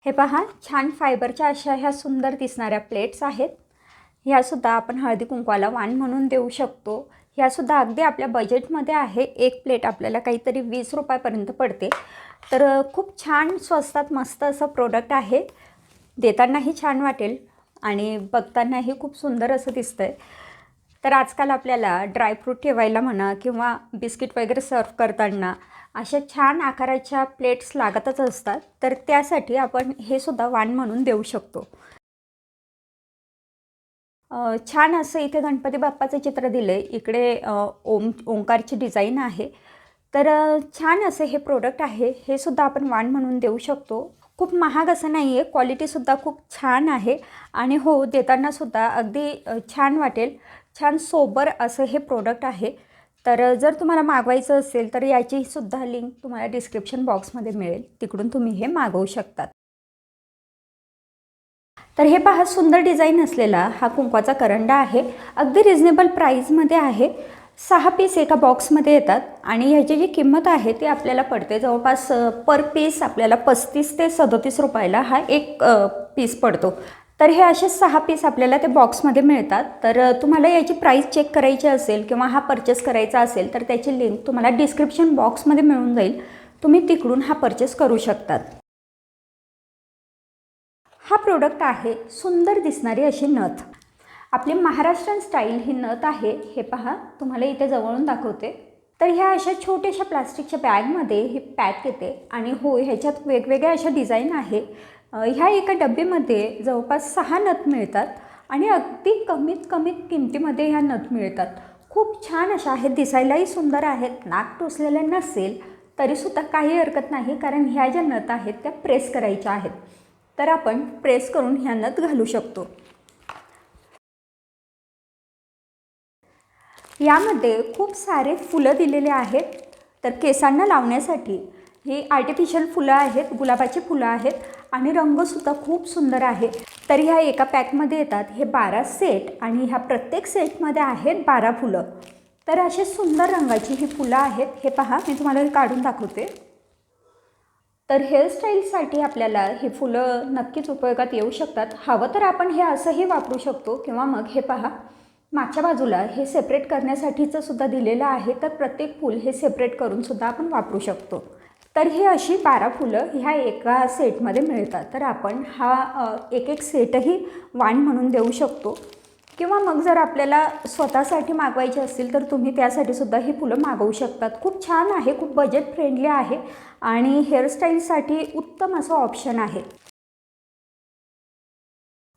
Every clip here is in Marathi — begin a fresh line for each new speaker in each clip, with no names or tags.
हे पहा, छान फायबरच्या अशा ह्या सुंदर दिसणाऱ्या प्लेट्स आहेत. ह्यासुद्धा आपण हळदी कुंकवाला वाण म्हणून देऊ शकतो. ह्यासुद्धा अगदी आपल्या बजेटमध्ये आहे. एक प्लेट आपल्याला काहीतरी 20 रुपयापर्यंत पडते. तर खूप छान स्वस्तात मस्त असं प्रोडक्ट आहे. देतानाही छान वाटेल आणि बघतानाही खूप सुंदर असं दिसतं आहे. तर आजकाल आपल्याला ड्रायफ्रूट ठेवायला म्हणा किंवा बिस्किट वगैरे सर्व करताना अशा छान आकाराच्या प्लेट्स लागतच असतात. तर त्यासाठी आपण हे सुद्धा वाण म्हणून देऊ शकतो. छान असं इथे गणपती बाप्पाचं चित्र दिलं आहे. इकडे ओंकारची डिझाईन आहे. तर छान असं हे प्रोडक्ट आहे. हे सुद्धा आपण वाण म्हणून देऊ शकतो. खूप महाग असं नाही आहे. क्वालिटीसुद्धा खूप छान आहे आणि हो, देतानासुद्धा अगदी छान वाटेल. छान सोबर असं हे प्रोडक्ट आहे. तर जर तुम्हाला मागवायचं असेल तर याची सुद्धा लिंक तुम्हाला डिस्क्रिप्शन बॉक्समध्ये मिळेल. तिकडून तुम्ही हे मागवू शकतात. तर हे पहा, सुंदर डिझाईन असलेला हा कुंकवाचा करंडा आहे. अगदी रिजनेबल प्राईजमध्ये आहे. 6 पीस एका बॉक्समध्ये येतात आणि ह्याची जी किंमत आहे ती आपल्याला पडते जवळपास पर पीस आपल्याला 35 ते 37 रुपयाला हा एक पीस पडतो. तर हे असे 6 पीस आपल्याला ते बॉक्समध्ये मिळतात. तर तुम्हाला याची प्राईस चेक करायची असेल किंवा हा परचेस करायचा असेल तर त्याची लिंक तुम्हाला डिस्क्रिप्शन बॉक्समध्ये मिळून जाईल. तुम्ही तिकडून हा परचेस करू शकतात. हा प्रोडक्ट आहे सुंदर दिसणारी अशी नथ. आपली महाराष्ट्रीयन स्टाईल ही नथ आहे. हे पहा, तुम्हाला इथे जवळून दाखवते. तर ह्या अशा छोट्याशा प्लास्टिकच्या बॅगमध्ये ही पॅक येते आणि हो, ह्याच्यात वेगवेगळ्या अशा डिझाईन आहे. ह्या एका डब्बीमध्ये जवळपास 6 नथ मिळतात आणि अगदी कमीत किमतीमध्ये ह्या नथ मिळतात. खूप छान अशा आहेत, दिसायलाही सुंदर आहेत. नाक टोचलेले नसेल तरीसुद्धा काही हरकत नाही, कारण ह्या ज्या नथ आहेत त्या प्रेस करायच्या आहेत. तर आपण प्रेस करून ह्या नथ घालू शकतो. यामध्ये खूप सारे फुलं दिलेले आहेत. तर केसांना लावण्यासाठी ही आर्टिफिशियल फुलं आहेत, गुलाबाची फुलं आहेत आणि रंगसुद्धा खूप सुंदर आहे. तर ह्या एका पॅकमध्ये येतात हे 12 सेट आणि ह्या प्रत्येक सेटमध्ये आहेत 12 फुलं. तर असे सुंदर रंगाची ही फुलं आहेत. हे पहा, मी तुम्हाला हे काढून दाखवते. तर हेअरस्टाईलसाठी आपल्याला ही फुलं नक्कीच उपयोगात येऊ शकतात. हवं तर आपण हे असंही वापरू शकतो किंवा मग हे पहा, मागच्या बाजूला हे सेपरेट करण्यासाठीचं सुद्धा दिलेलं आहे. तर प्रत्येक फूल हे सेपरेट करून सुद्धा आपण वापरू शकतो. तर ही अशी 12 फुलं ह्या एका सेटमध्ये मिळतात. तर आपण हा एक सेटही वाण म्हणून देऊ शकतो किंवा मग जर आपल्याला स्वतःसाठी मागवायची असतील तर तुम्ही त्यासाठी सुद्धा ही फुलं मागवू शकतात. खूप छान आहे, खूप बजेट फ्रेंडली आहे आणि हेअरस्टाईलसाठी उत्तम असं ऑप्शन आहे.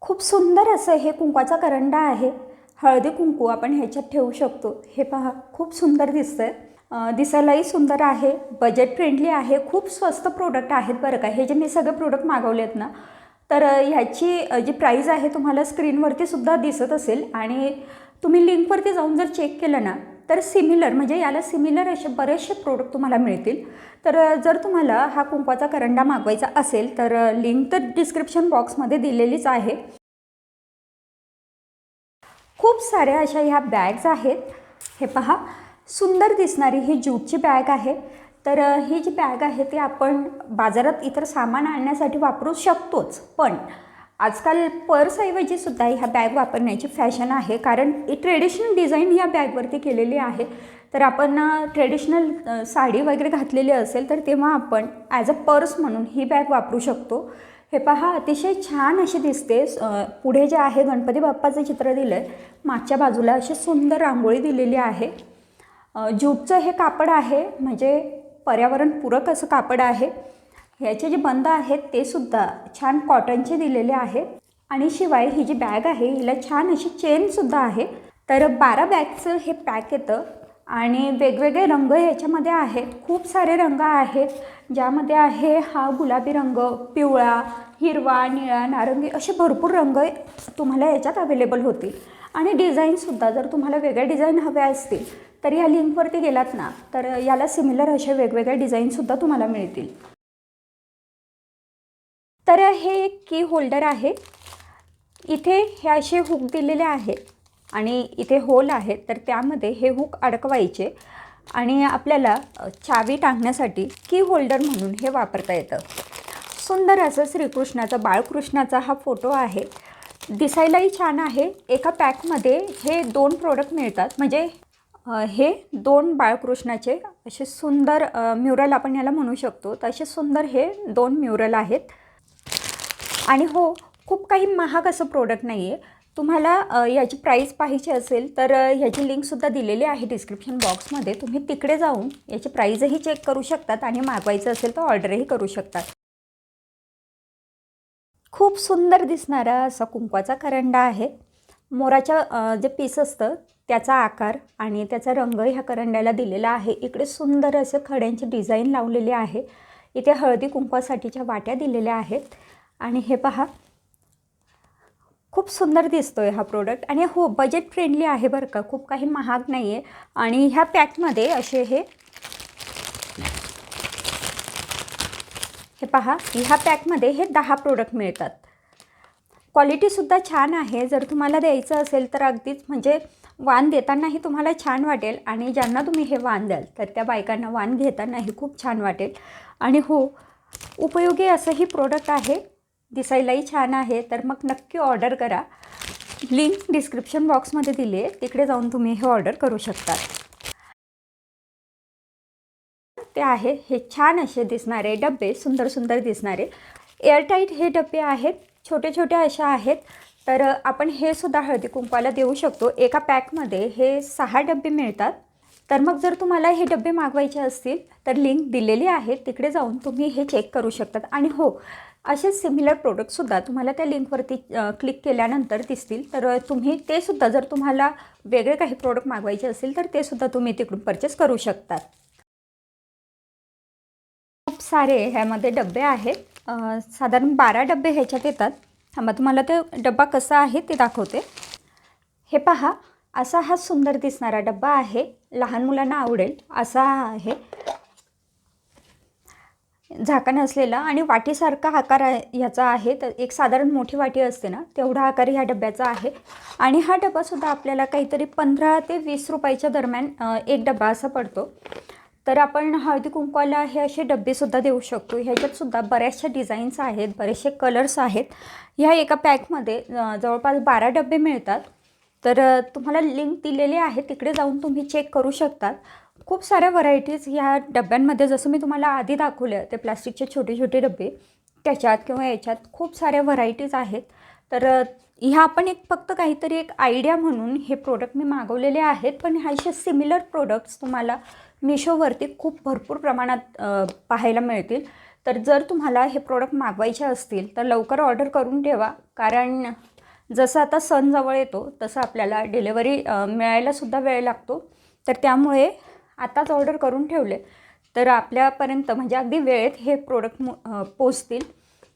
खूप सुंदर असं हे कुंकवाचा करंडा आहे. हळदी कुंकू आपण ह्याच्यात ठेवू शकतो. हे पहा, खूप सुंदर दिसतंय. दिसायलाही सुंदर आहे, बजेट फ्रेंडली आहे. खूप स्वस्त प्रोडक्ट आहेत बरं का. हे जे मी सगळे प्रोडक्ट मागवलेत ना, तर ह्याची जी प्राईज आहे तुम्हाला स्क्रीनवरती सुद्धा दिसत असेल आणि तुम्ही लिंकवरती जाऊन जर चेक केलं ना तर सिमिलर म्हणजे याला सिमिलर असे बरेचसे प्रोडक्ट तुम्हाला मिळतील. तर जर तुम्हाला हा कुंकवाचा करंडा मागवायचा असेल तर लिंक तर डिस्क्रिप्शन बॉक्समध्ये दिलेलीच आहे. खूप साऱ्या अशा ह्या बॅग्स आहेत. हे पहा, सुंदर दिसणारी ही ज्यूटची बॅग आहे. तर ही जी बॅग आहे ती आपण बाजारात इतर सामान आणण्यासाठी वापरू शकतोच, पण आजकाल पर्सऐवजी सुद्धा ह्या बॅग वापरण्याची फॅशन आहे. कारण ट्रेडिशनल डिझाईन ह्या बॅगवरती केलेली आहे. तर आपण ट्रेडिशनल साडी वगैरे घातलेली असेल तर तेव्हा आपण ॲज अ पर्स म्हणून ही बॅग वापरू शकतो. हे पहा, अतिशय छान अशी दिसते. पुढे जे आहे गणपती बाप्पाचं चित्र दिलं आहे. मागच्या बाजूला अशी सुंदर रांगोळी दिलेली आहे. ज्यूटचं हे कापड आहे, म्हणजे पर्यावरणपूरक असं कापड आहे. ह्याचे जे बंद आहेत ते सुद्धा छान कॉटनचे दिलेले आहेत आणि शिवाय ही जी बॅग आहे हिला छान अशी चेनसुद्धा आहे. तर 12 बॅगचं हे पॅक येतं आणि वेगवेगळे रंग ह्याच्यामध्ये आहेत. खूप सारे रंग आहेत, ज्यामध्ये आहे हा गुलाबी रंग, पिवळा, हिरवा, निळा, नारंगी असे भरपूर रंग तुम्हाला याच्यात अवेलेबल होतील. आणि डिझाईनसुद्धा जर तुम्हाला वेगळ्या डिझाईन हव्या असतील तर या लिंकवरती गेलात ना तर याला सिमिलर अशा वेगवेगळ्या डिझाईनसुद्धा तुम्हाला मिळतील. तर हे एक की होल्डर आहे. इथे हे असे हुक दिलेले आहेत आणि इथे होल आहेत. तर त्यामध्ये हे हुक अडकवायचे आणि आपल्याला चावी टाकण्यासाठी की होल्डर म्हणून हे वापरता येतं. सुंदर असं श्रीकृष्णाचा बाळकृष्णाचा हा फोटो आहे. दिसायलाही छान आहे. एका पॅकमध्ये हे 2 प्रोडक्ट मिळतात. म्हणजे हे 2 बाळकृष्णाचे असे सुंदर म्युरल आपण याला म्हणू शकतो. तर असे सुंदर हे 2 म्युरल आहेत. आणि हो, खूप काही महाग असं प्रोडक्ट नाही आहे. तुम्हाला याची प्राईस पाहायची असेल तर ह्याची लिंकसुद्धा दिलेली आहे डिस्क्रिप्शन बॉक्समध्ये. तुम्ही तिकडे जाऊन याची प्राईजही चेक करू शकतात आणि मागवायचं असेल तर ऑर्डरही करू शकतात. खूप सुंदर दिसणारा असा कुंकवाचा करंडा आहे. मोराच्या जे पीस असतं त्याचा आकार आणि त्याचा रंग ह्या करंड्याला दिलेला आहे. इकडे सुंदर असे खड्यांची डिझाईन लावलेली आहे. इथे हळदी कुंकवासाठीच्या वाट्या दिलेल्या आहेत. आणि हे पहा, खूप सुंदर दिसतोय हा प्रोडक्ट. आणि हो, बजेट फ्रेंडली आहे बरं का, खूप काही महाग नाही आहे. आणि ह्या पॅकमध्ये असे हे पहा, ह्या पॅकमध्ये हे 10 प्रोडक्ट मिळतात. क्वालिटीसुद्धा छान आहे. जर तुम्हाला द्यायचं असेल तर अगदीच म्हणजे वाण देतानाही तुम्हाला छान वाटेल आणि ज्यांना तुम्ही हे वाण द्याल तर त्या बायकांना वाण घेतानाही खूप छान वाटेल. आणि हो, उपयोगी असंही प्रोडक्ट आहे. दिसायलाही छान आहे. तर मग नक्की ऑर्डर करा. लिंक डिस्क्रिप्शन बॉक्समध्ये दिली आहे, तिकडे जाऊन तुम्ही हे ऑर्डर करू शकता. ते आहे हे छान असे दिसणारे डबे, सुंदर सुंदर दिसणारे एअरटाईट हे डबे आहेत. छोटे छोटे अशा आहेत. तर आपण हे सुद्धा हळदी कुंकवाला देऊ शकतो. एका पॅकमध्ये हे 6 डबे मिळतात. तर मग जर तुम्हाला हे डबे मागवायचे असतील तर लिंक दिलेली आहे, तिकडे जाऊन तुम्ही हे चेक करू शकतात. आणि हो, असेच सिमिलर प्रोडक्टसुद्धा तुम्हाला त्या लिंकवरती क्लिक केल्यानंतर दिसतील. तर तुम्ही ते सुद्धा, जर तुम्हाला वेगळे काही प्रोडक्ट मागवायचे असेल तर ते सुद्धा तुम्ही तिकडून परचेस करू शकतात. खूप सारे ह्यामध्ये डबे आहेत. साधारण 12 डबे ह्याच्यात येतात. थांबा, तुम्हाला ते डबा कसा आहे ते दाखवते. हे पहा, असा हा सुंदर दिसणारा डब्बा आहे. लहान मुलांना आवडेल असा आहे. झाकण असलेला आणि वाटीसारखा आकार ह्याचा आहे. तर एक साधारण मोठी वाटी असते ना, तेवढा आकार ह्या डब्याचा आहे. आणि हा डब्बासुद्धा आपल्याला काहीतरी 15 ते 20 रुपयाच्या दरम्यान एक डब्बा असा पडतो. तर आपण हळदी कुंकवाला हे असे डब्बेसुद्धा देऊ शकतो. ह्याच्यातसुद्धा बऱ्याचशा डिझाईन्स आहेत, बरेचसे कलर्स आहेत. ह्या एका पॅकमध्ये जवळपास 12 डबे मिळतात. तर तुम्हाला लिंक दिलेली आहे, तिकडे जाऊन तुम्ही चेक करू शकतात. खूप साऱ्या व्हरायटीज ह्या डब्यांमध्ये, जसं मी तुम्हाला आधी दाखवलं ते प्लास्टिकचे छोटे छोटे डबे, त्याच्यात किंवा याच्यात खूप साऱ्या व्हरायटीज आहेत. तर ह्या आपण फक्त काहीतरी एक आयडिया म्हणून हे प्रोडक्ट मी मागवलेले आहेत. पण असे सिमिलर प्रोडक्ट्स तुम्हाला मिशोवरती खूप भरपूर प्रमाणात पाहायला मिळतील. तर जर तुम्हाला हे प्रोडक्ट मागवायचे असतील तर लवकर ऑर्डर करून ठेवा. कारण जसं आता सण जवळ येतो तसं आपल्याला डिलेवरी मिळायलासुद्धा वेळ लागतो. तर त्यामुळे आताच ऑर्डर करून ठेवले तर आपल्यापर्यंत म्हणजे अगदी वेळेत हे प्रोडक्ट पोचतील.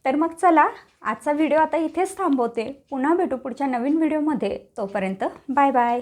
तर मग चला, आजचा व्हिडिओ आता इथेच थांबवते. पुन्हा भेटू पुढच्या नवीन व्हिडिओमध्ये. तोपर्यंत बाय बाय.